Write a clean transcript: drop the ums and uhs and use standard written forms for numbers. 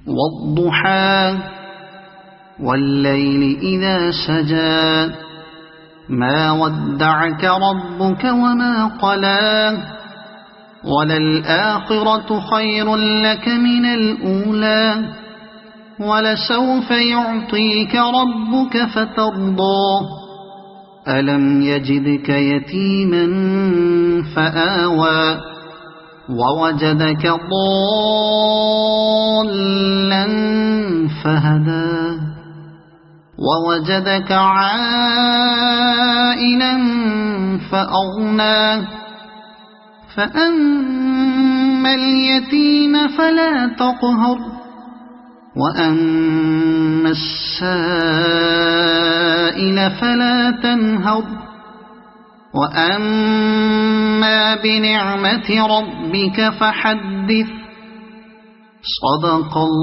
والضحى والليل إذا سجى ما ودعك ربك وما قلى وللآخرة خير لك من الأولى ولسوف يعطيك ربك فترضى ألم يجدك يتيما فآوى ووجدك ضالا فهدى ووجدك عائلا فأغنى فأما اليتيم فلا تقهر وأما السائل فلا تنهر وأما بنعمة ربك فحدث صدق الله.